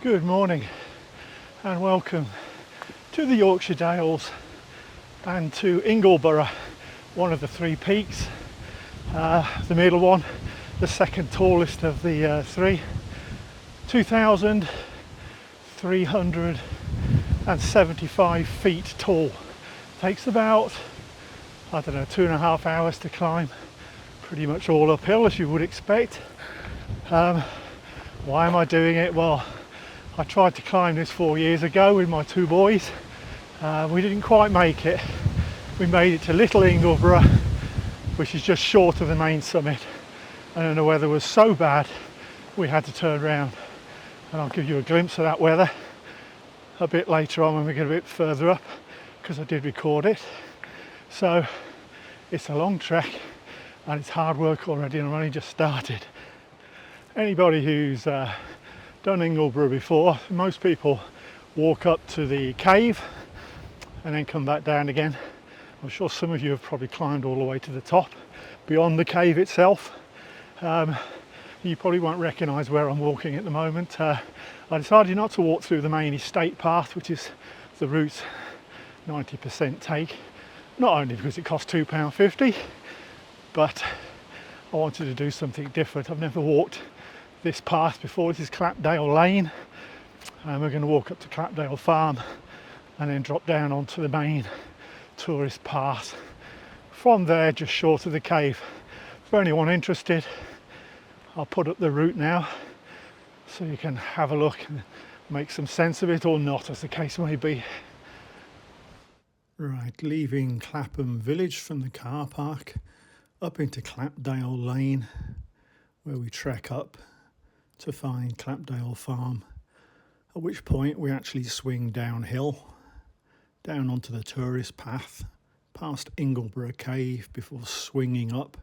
Good morning and welcome to the Yorkshire Dales and to Ingleborough, one of the three peaks, the middle one, the second tallest of the three, 2,375 feet tall. Takes about, I don't know, 2.5 hours to climb, pretty much all uphill as you would expect. Why am I doing it? Well, I tried to climb this 4 years ago with my two boys. We didn't quite make it. We made it to Little Ingleborough, which is just short of the main summit, and then the weather was so bad we had to turn around. And I'll give you a glimpse of that weather a bit later on when we get a bit further up, because I did record it. So it's a long trek and it's hard work already, and I've only just started. Anybody who's done Ingleborough before, most people walk up to the cave and then come back down again. I'm sure some of you have probably climbed all the way to the top beyond the cave itself. You probably won't recognise where I'm walking at the moment. I decided not to walk through the main estate path, which is the route 90% take, not only because it costs £2.50, but I wanted to do something different. I've never walked this path before. This is Clapdale Lane, and we're going to walk up to Clapdale Farm and then drop down onto the main tourist path from there, just short of the cave. For anyone interested, I'll put up the route now so you can have a look and make some sense of it, or not, as the case may be. Right, leaving Clapham village from the car park up into Clapdale Lane, where we trek up to find Clapdale Farm, at which point we actually swing downhill, down onto the tourist path, past Ingleborough Cave, before swinging up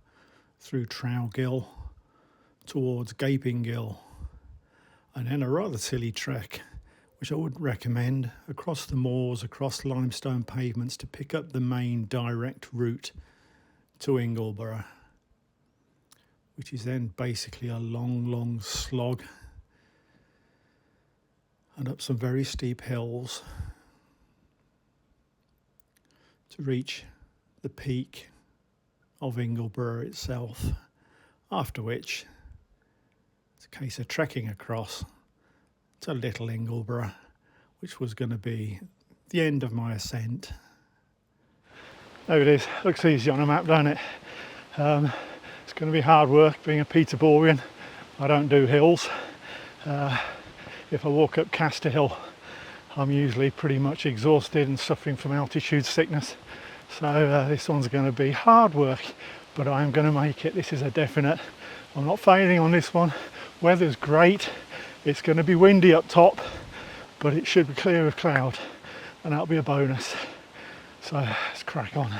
through Trout Gill towards Gaping Gill, and then a rather silly trek, which I would recommend, across the moors, across limestone pavements, to pick up the main direct route to Ingleborough, which is then basically a long slog and up some very steep hills to reach the peak of Ingleborough itself, after which it's a case of trekking across to Little Ingleborough, which was going to be the end of my ascent. There it is. Looks easy on a map, don't it? It's going to be hard work being a Peterboroughian. I don't do hills. If I walk up Caster Hill, I'm usually pretty much exhausted and suffering from altitude sickness. So this one's going to be hard work, but I'm going to make it. This is a definite. I'm not failing on this one. Weather's great. It's going to be windy up top, but it should be clear of cloud, and that'll be a bonus. So let's crack on.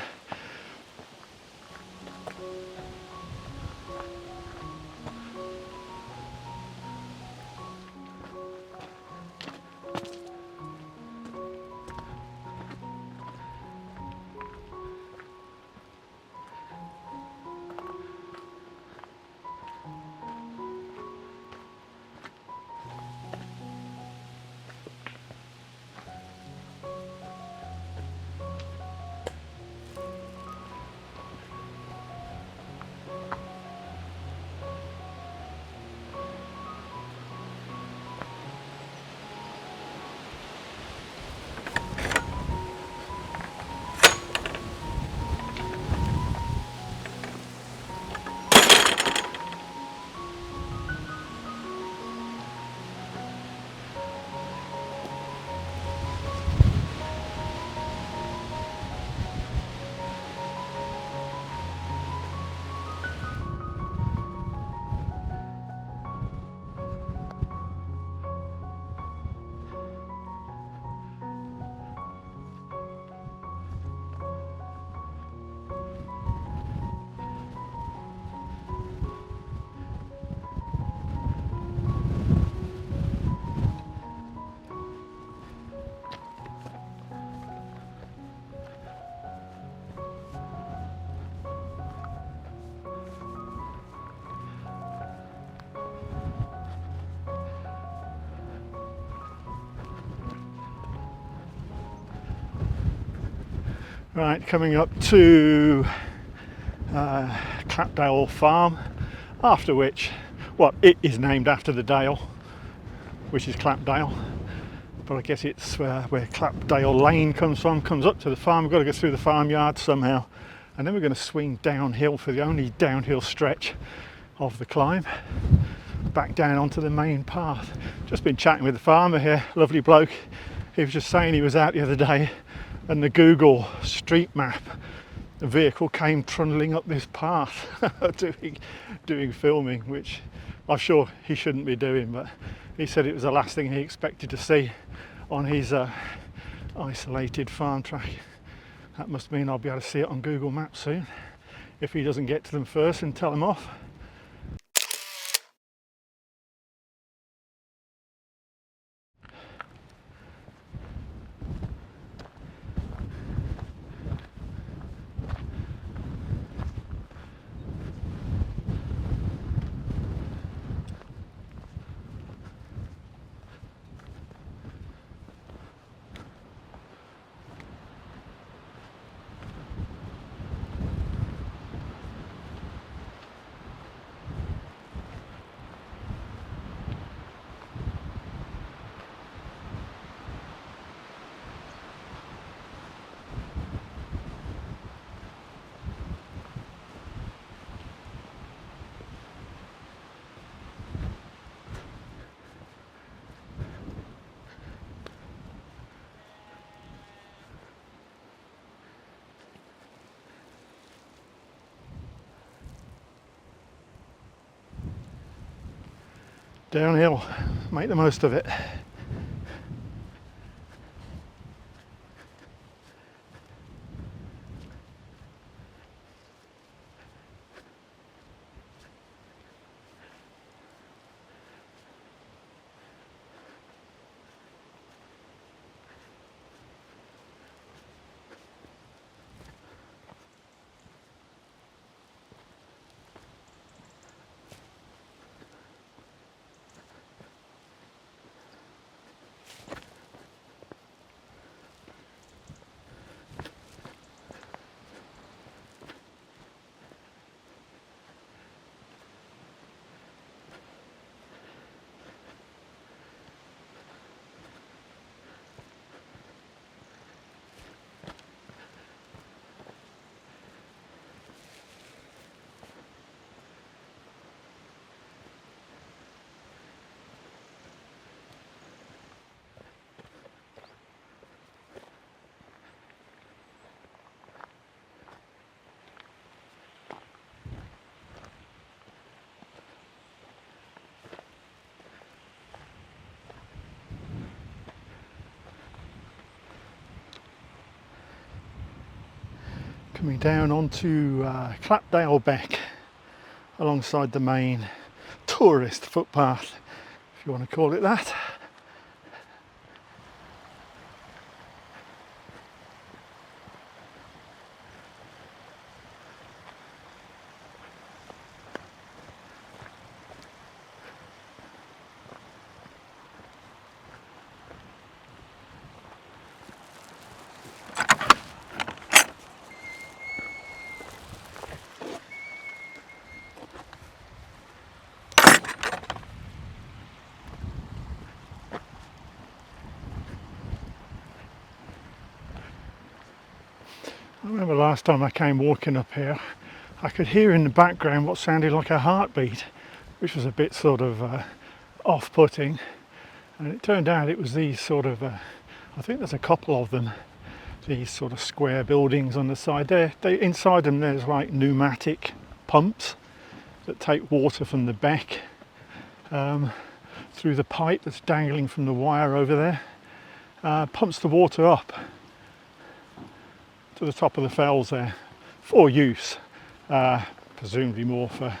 Right, coming up to Clapdale Farm, after which, well, it is named after the dale, which is Clapdale, but I guess it's where Clapdale Lane comes from, comes up to the farm. We've got to go through the farmyard somehow, and then we're going to swing downhill for the only downhill stretch of the climb, back down onto the main path. Just been chatting with the farmer here, lovely bloke. He was just saying he was out the other day and the Google street map, the vehicle came trundling up this path doing filming, which I'm sure he shouldn't be doing, but he said it was the last thing he expected to see on his isolated farm track. That must mean I'll be able to see it on Google Maps soon, if he doesn't get to them first and tell them off. Downhill, make the most of it. Coming down onto Clapdale Beck, alongside the main tourist footpath, if you want to call it that. I remember last time I came walking up here, I could hear in the background what sounded like a heartbeat, which was a bit sort of off-putting, and it turned out it was these sort of, I think there's a couple of them, these sort of square buildings on the side. Inside them there's like pneumatic pumps that take water from the beck through the pipe that's dangling from the wire over there, pumps the water up to the top of the fells there for use, presumably more for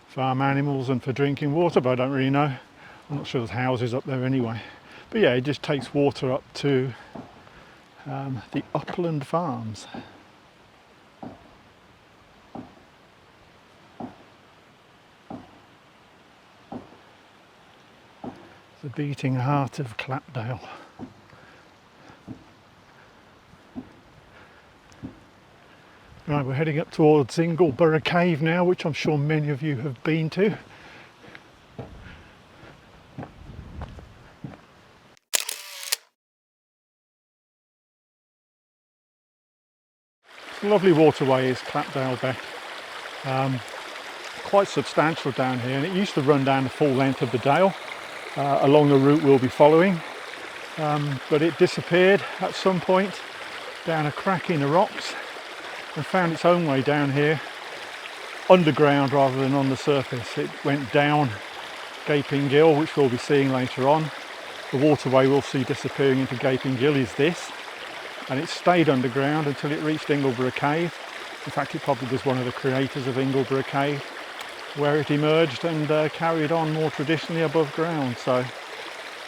farm animals and for drinking water, but I don't really know. I'm not sure there's houses up there anyway. But yeah, it just takes water up to the upland farms. The beating heart of Clapdale. Right, we're heading up towards Ingleborough Cave now, which I'm sure many of you have been to. Lovely waterway is Clapdale Beck. Quite substantial down here, and it used to run down the full length of the dale along the route we'll be following, but it disappeared at some point down a crack in the rocks and found its own way down here underground rather than on the surface. It went down Gaping Gill, which we'll be seeing later on. The waterway we'll see disappearing into Gaping Gill is this, and it stayed underground until it reached Ingleborough Cave. In fact, it probably was one of the creators of Ingleborough Cave, where it emerged and carried on more traditionally above ground. So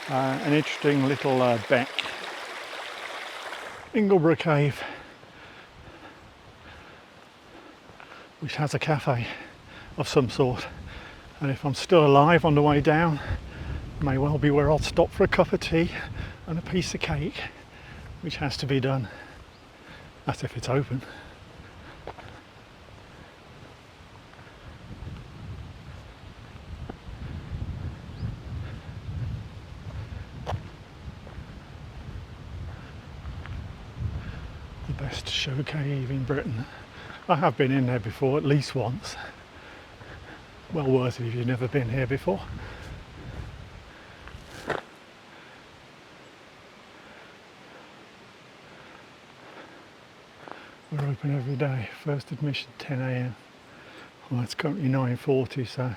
an interesting little beck. Ingleborough Cave, which has a cafe of some sort, and if I'm still alive on the way down, may well be where I'll stop for a cup of tea and a piece of cake, which has to be done. That's if it's open. The best show cave in Britain. I have been in there before, at least once. Well worth it if you've never been here before. We're open every day. First admission 10 AM. Well, it's currently 9:40, so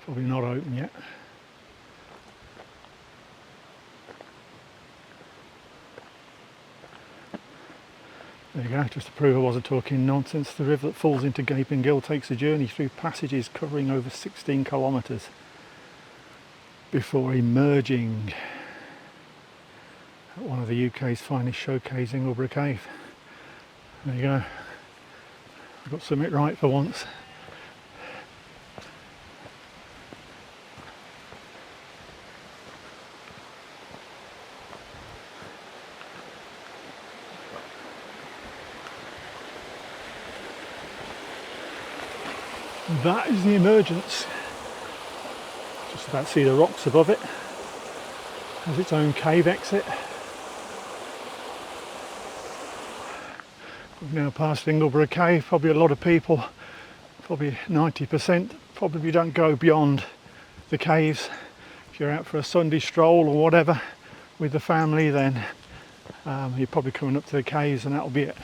probably not open yet. There you go, just to prove I wasn't talking nonsense. The river that falls into Gaping Gill takes a journey through passages covering over 16 kilometres before emerging at one of the UK's finest showcase, Ingleborough Cave. There you go. I got something right for once. That is the emergence. Just about to see the rocks above it. Has its own cave exit. We've now passed Ingleborough Cave. Probably a lot of people, probably 90%, probably don't go beyond the caves. If you're out for a Sunday stroll or whatever with the family, then you're probably coming up to the caves and that'll be it.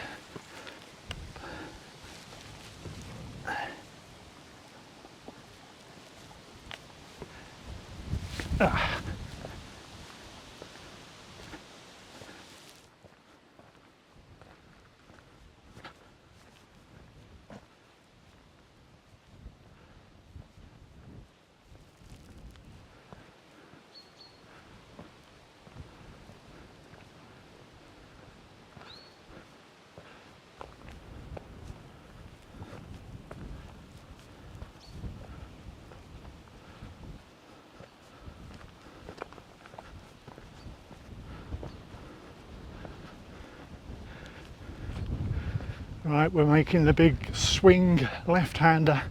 Right, we're making the big swing left-hander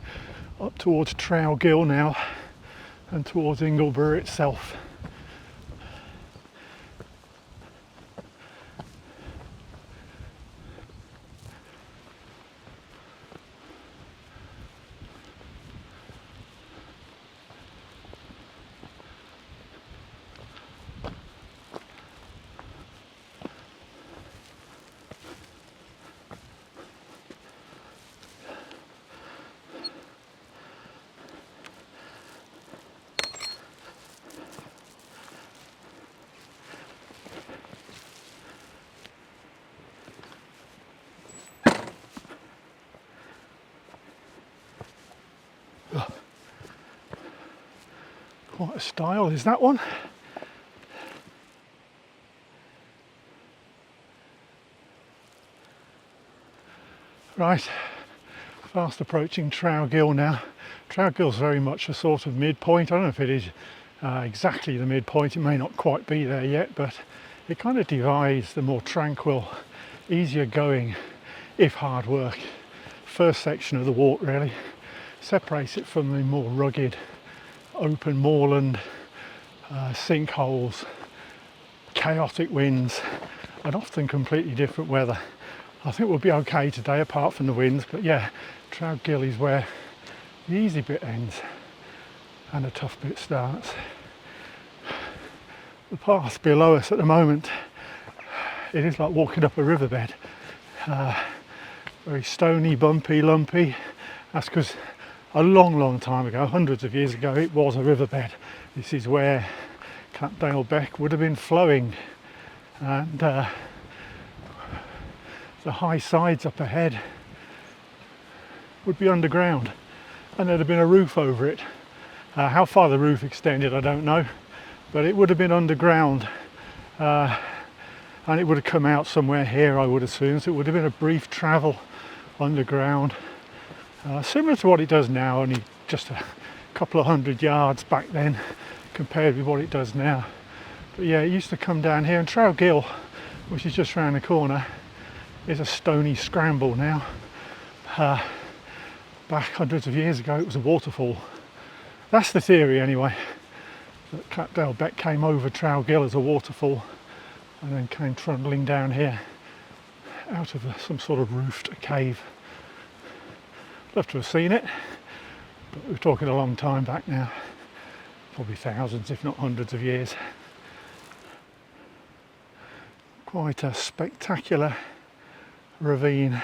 up towards Trout Gill now and towards Ingleborough itself. Quite a style is that one. Right, fast approaching Trout Gill now. Trout Gill's very much a sort of midpoint. I don't know if it is exactly the midpoint, it may not quite be there yet, but it kind of divides the more tranquil, easier going if hard work. First section of the walk really separates it from the more rugged open moorland, sinkholes, chaotic winds, and often completely different weather. I think we'll be okay today apart from the winds, but yeah, Trout Gill is where the easy bit ends and the tough bit starts. The path below us at the moment, it is like walking up a riverbed. Very stony, bumpy, lumpy. That's because a long time ago, hundreds of years ago, it was a riverbed. This is where Clapdale Beck would have been flowing, and the high sides up ahead would be underground, and there'd have been a roof over it. How far the roof extended I don't know, but it would have been underground, and it would have come out somewhere here, I would assume. So it would have been a brief travel underground, similar to what it does now, only just a couple of 100 yards back then compared with what it does now. But yeah, it used to come down here, and Trout Gill, which is just around the corner, is a stony scramble now. Back hundreds of years ago it was a waterfall. That's the theory anyway, that Clapdale Beck came over Trout Gill as a waterfall and then came trundling down here out of some sort of roofed cave. Love to have seen it, but we're talking a long time back now, probably thousands if not hundreds of years. Quite a spectacular ravine.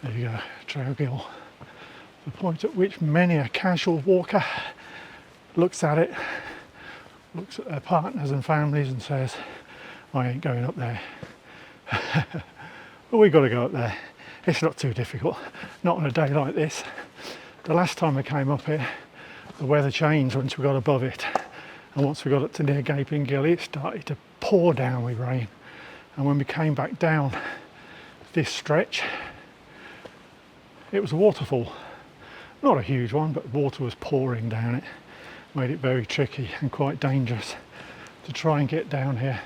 There you go, Trout Gill. The point at which many a casual walker looks at it, looks at their partners and families and says, I ain't going up there. But we've got to go up there. It's not too difficult, not on a day like this. The last time I came up here, the weather changed once we got above it. And once we got up to near Gaping Gill, it started to pour down with rain. And when we came back down this stretch, it was a waterfall. Not a huge one, but water was pouring down it. Made it very tricky and quite dangerous to try and get down here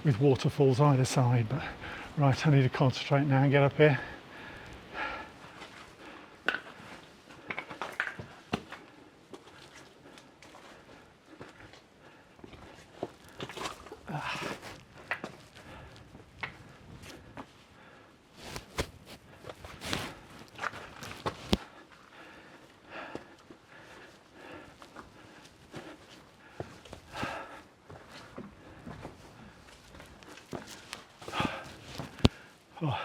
with waterfalls either side. But right, I need to concentrate now and get up here. Oh.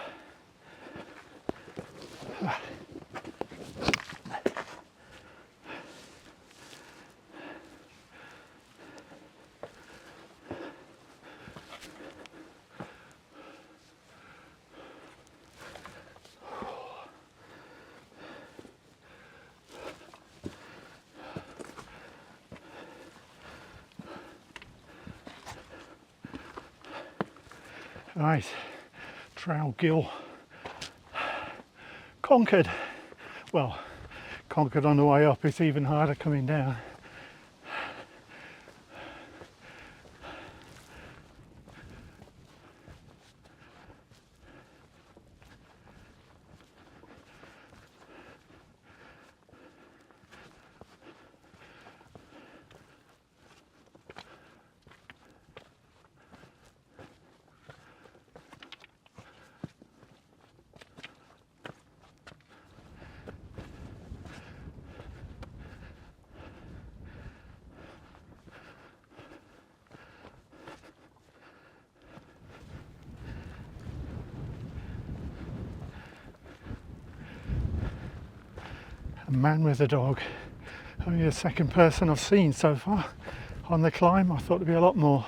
Right, Trout Gill conquered. Well, conquered on the way up, it's even harder coming down. A man with a dog. Only the second person I've seen so far on the climb. I thought there'd be a lot more.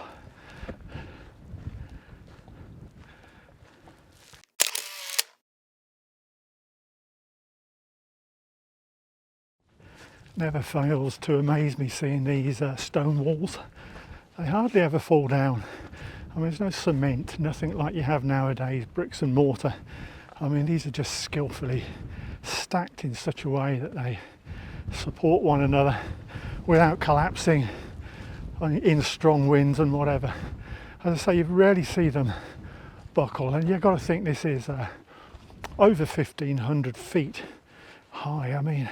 Never fails to amaze me seeing these stone walls. They hardly ever fall down. I mean, there's no cement, nothing like you have nowadays, bricks and mortar. I mean, these are just skillfully stacked in such a way that they support one another without collapsing in strong winds and whatever. As I say, you rarely see them buckle, and you've got to think this is over 1,500 feet high. I mean,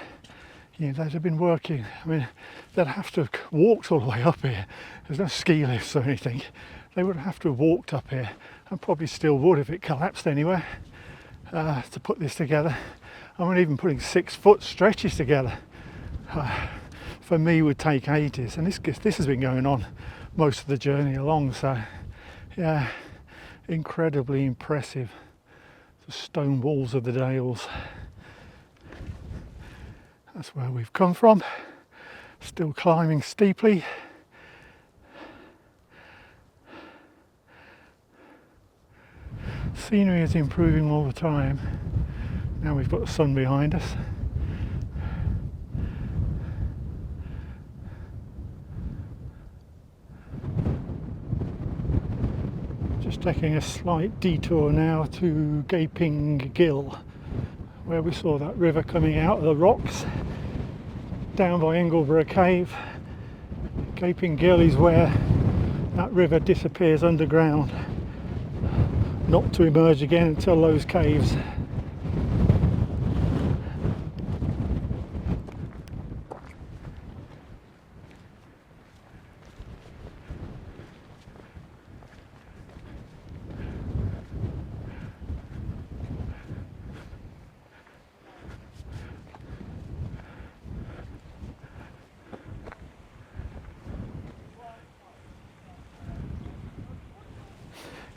you know, they'd have been working, I mean, they'd have to have walked all the way up here. There's no ski lifts or anything. They would have to have walked up here, and probably still would if it collapsed anywhere, to put this together. I mean, even putting 6-foot stretches together for me would take ages, and this has been going on most of the journey along, so yeah, incredibly impressive. The stone walls of the Dales. That's where we've come from. Still climbing steeply. Scenery is improving all the time. Now we've got the sun behind us. Just taking a slight detour now to Gaping Gill, where we saw that river coming out of the rocks down by Ingleborough Cave. Gaping Gill is where that river disappears underground, not to emerge again until those caves.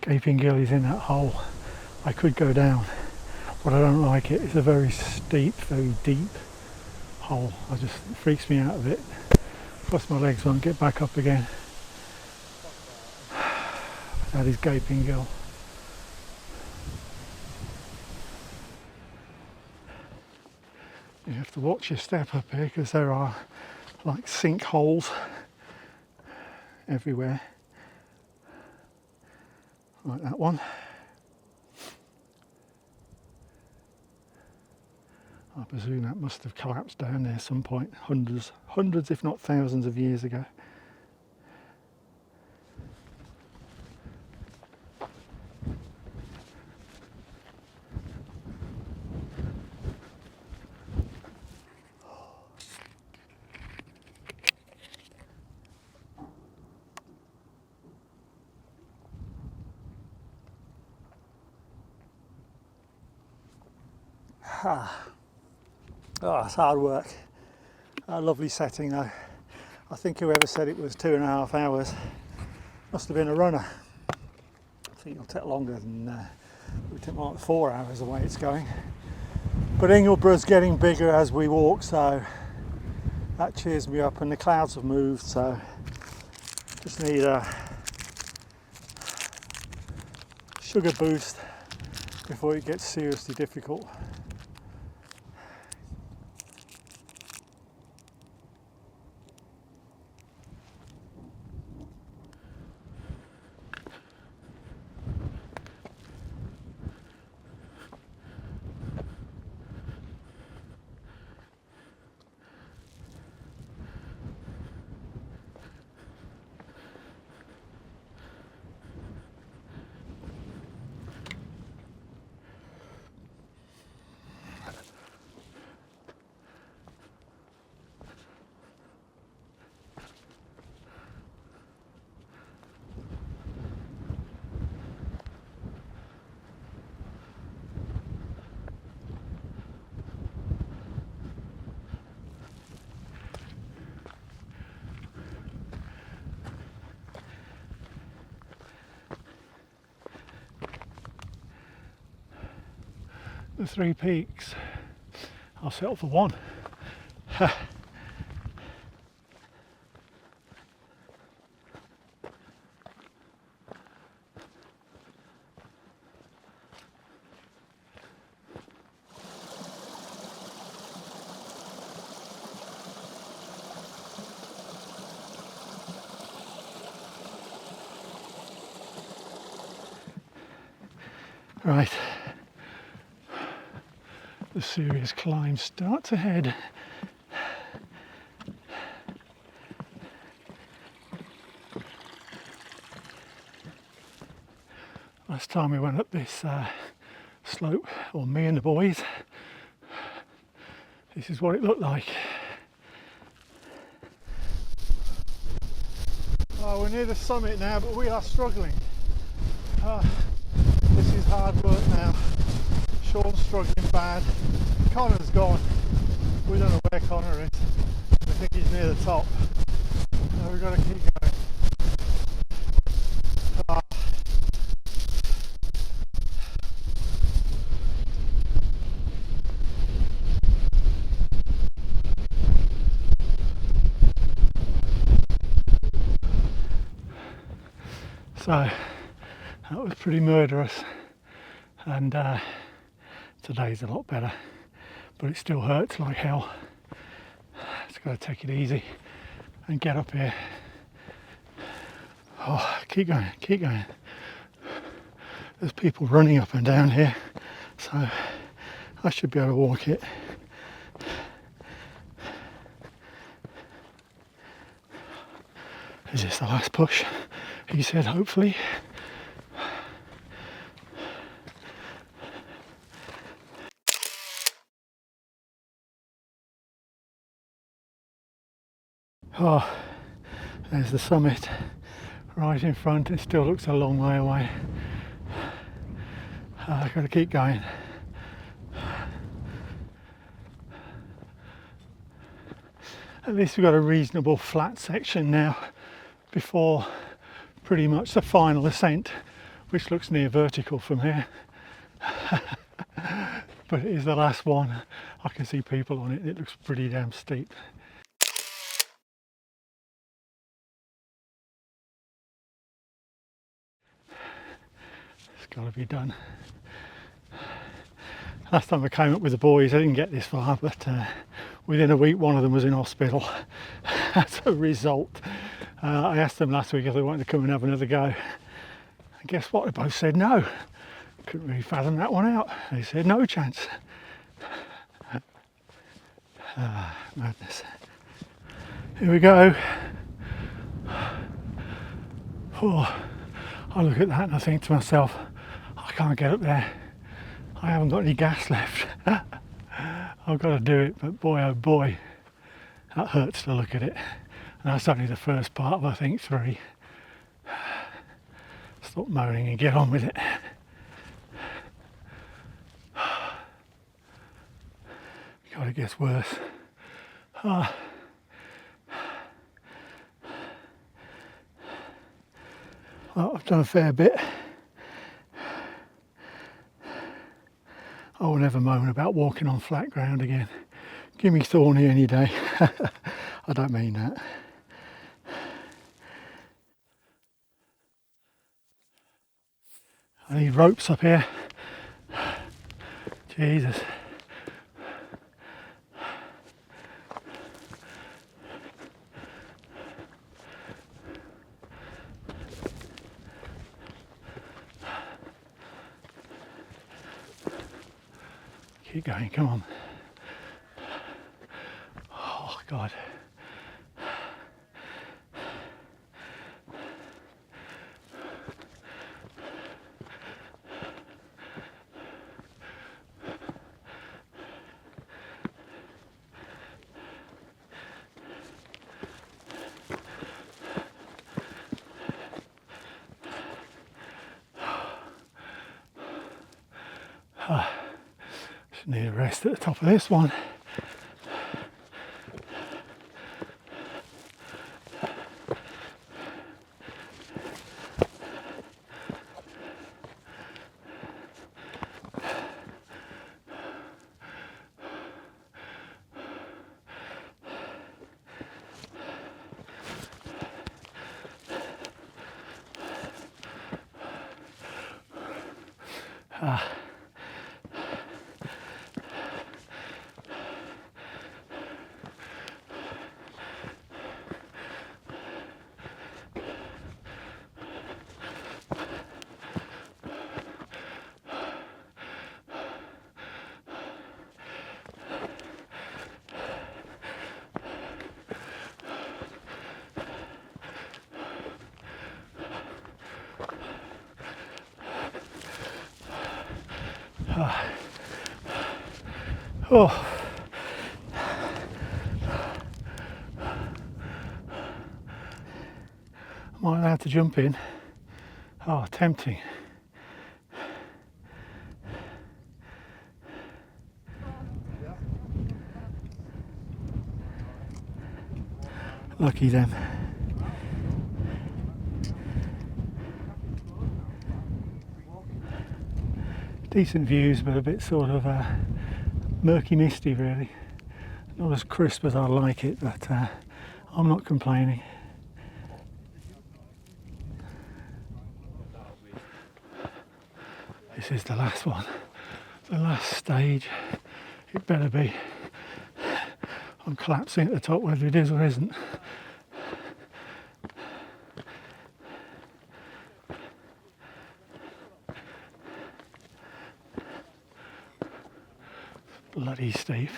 Gaping Gill is in that hole. I could go down, but I don't like it. It's a very steep, very deep hole. It freaks me out a bit. Plus my legs won't get back up again. That is Gaping Gill. You have to watch your step up here because there are like sinkholes everywhere. Like that one. I presume that must have collapsed down there at some point, hundreds if not thousands of years ago. Oh, it's hard work. A lovely setting though. I think whoever said it was 2.5 hours must have been a runner. I think it'll take longer than we took like 4 hours the way it's going. But Ingleborough's getting bigger as we walk, so that cheers me up, and the clouds have moved, so just need a sugar boost before it gets seriously difficult. The 3 peaks. I'll settle for one. Right, the serious climb starts ahead. Last time we went up this slope, or me and the boys, this is what it looked like. Oh, we're near the summit now, but we are struggling. This is hard work now. Sean's struggling bad. Connor's gone. We don't know where Connor is. We think he's near the top. So we've got to keep going. So that was pretty murderous, and today's a lot better, but it still hurts like hell. Just got to take it easy and get up here. Oh, keep going, keep going. There's people running up and down here, so I should be able to walk it. Is this the last push? He said, hopefully. Oh, there's the summit right in front. It still looks a long way away. I've got to keep going. At least we've got a reasonable flat section now before pretty much the final ascent, which looks near vertical from here. But it is the last one. I can see people on it. It looks pretty damn steep. It's got to be done. Last time I came up with the boys, I didn't get this far, but within a week one of them was in hospital as a result. I asked them last week if they wanted to come and have another go. And guess what? They both said no. Couldn't really fathom that one out. They said no chance. Madness. Here we go. Oh, I look at that and I think to myself, I can't get up there. I haven't got any gas left. I've got to do it, but boy oh boy, that hurts to look at it. And that's only the first part of, I think, 3. Stop moaning and get on with it. God, it gets worse. Well, I've done a fair bit. I will never moan about walking on flat ground again. Give me thorny any day. I don't mean that. I need ropes up here. Jesus. Keep going, come on. Oh God. Need a rest at the top of this one. Oh. Am I allowed to jump in? Oh, tempting. Lucky them. Decent views, but a bit sort of murky misty really. Not as crisp as I like it, but I'm not complaining. This is the last one, the last stage. It better be. I'm collapsing at the top whether it is or isn't. Bloody steep.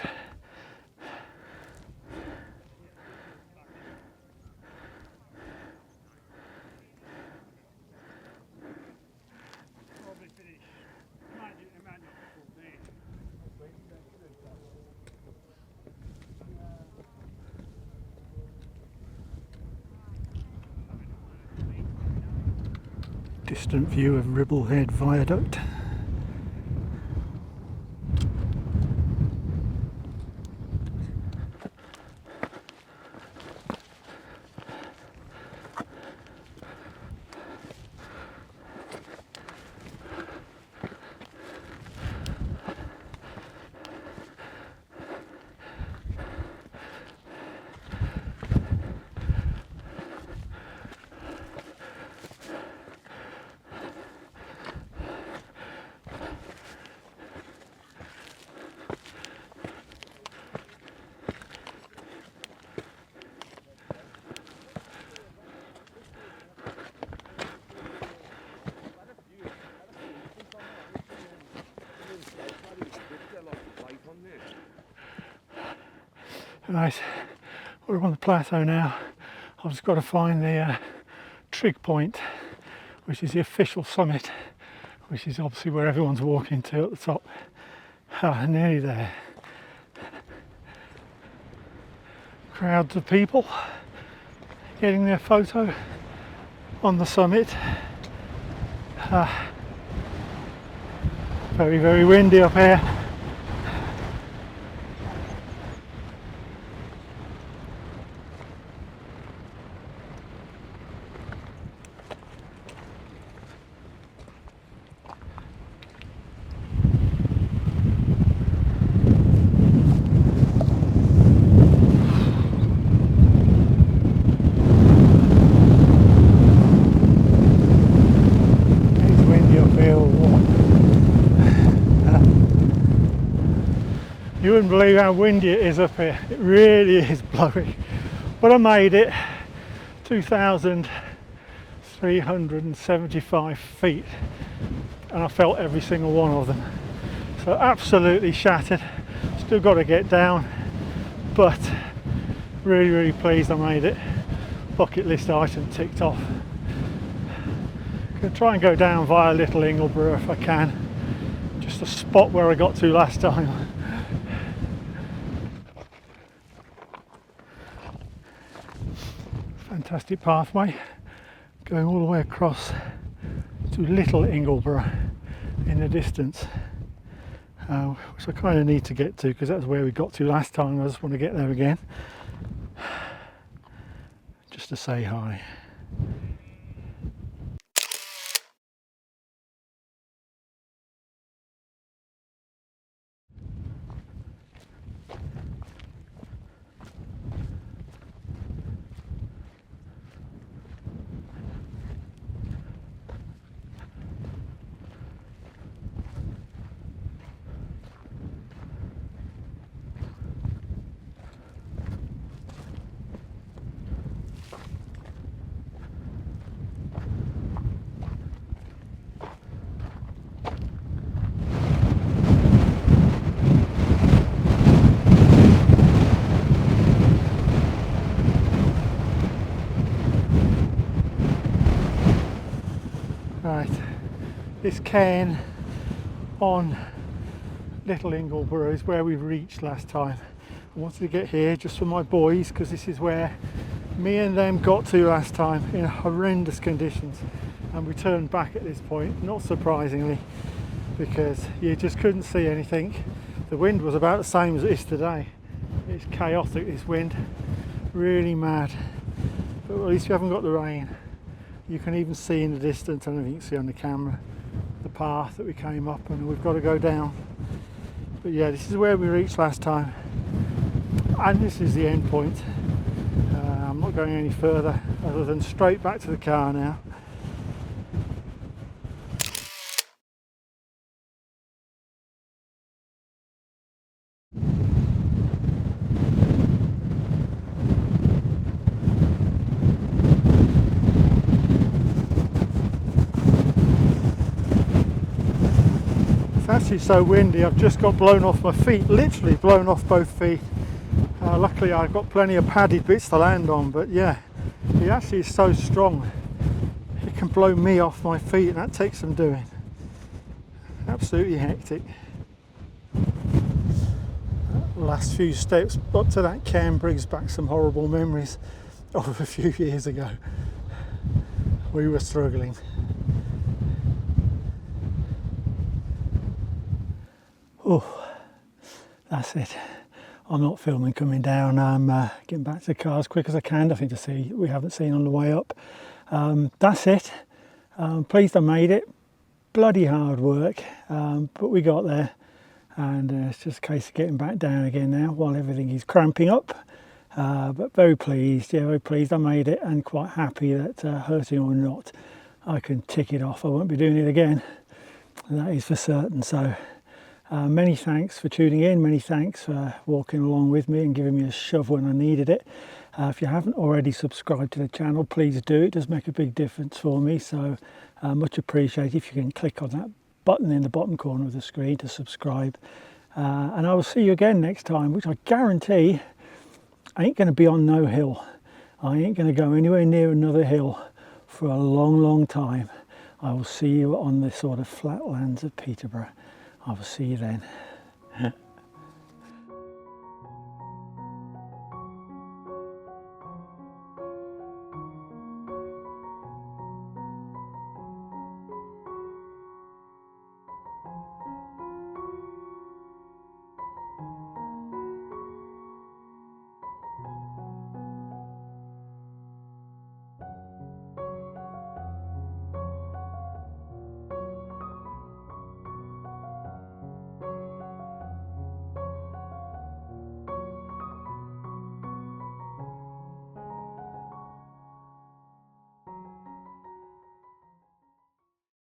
Distant view of Ribblehead Viaduct. Right, we're on the plateau now. I've just got to find the trig point, which is the official summit, which is obviously where everyone's walking to at the top. Nearly there. Crowds of people getting their photo on the summit. Very, very windy up here. You wouldn't believe how windy it is up here. It really is blowing. But I made it 2,375 feet and I felt every single one of them. So absolutely shattered. Still got to get down, but really, really pleased I made it. Bucket list item ticked off. Gonna try and go down via Little Ingleborough if I can. Just a spot where I got to last time. Fantastic pathway going all the way across to Little Ingleborough in the distance, which I kind of need to get to because that's where we got to last time. I just want to get there again just to say hi. Right, this cairn on Little Ingleborough is where we reached last time. I wanted to get here just for my boys because this is where me and them got to last time in horrendous conditions, and we turned back at this point, not surprisingly, because you just couldn't see anything. The wind was about the same as it is today. It's chaotic, this wind, really mad, but at least we haven't got the rain. You can even see in the distance, I don't know if you can see on the camera, the path that we came up, and we've got to go down. But yeah, this is where we reached last time, and this is the end point. I'm not going any further other than straight back to the car now. It's actually so windy, I've just got blown off my feet, literally blown off both feet. Luckily I've got plenty of padded bits to land on, but yeah, it actually is so strong. It can blow me off my feet, and that takes some doing. Absolutely hectic. Last few steps up to that cairn brings back some horrible memories of a few years ago. We were struggling. Oh, that's it. I'm not filming coming down. I'm getting back to the car as quick as I can. Nothing to see we haven't seen on the way up. That's it. Pleased I made it. Bloody hard work, but we got there, and it's just a case of getting back down again now while everything is cramping up. But very pleased, yeah, very pleased I made it, and quite happy that hurting or not, I can tick it off. I won't be doing it again, and that is for certain. So many thanks for tuning in, many thanks for walking along with me and giving me a shove when I needed it. If you haven't already subscribed to the channel, please do. It does make a big difference for me, so much appreciated if you can click on that button in the bottom corner of the screen to subscribe. And I will see you again next time, which I guarantee ain't going to be on no hill. I ain't going to go anywhere near another hill for a long, long time. I will see you on the sort of flatlands of Peterborough. I will see you then.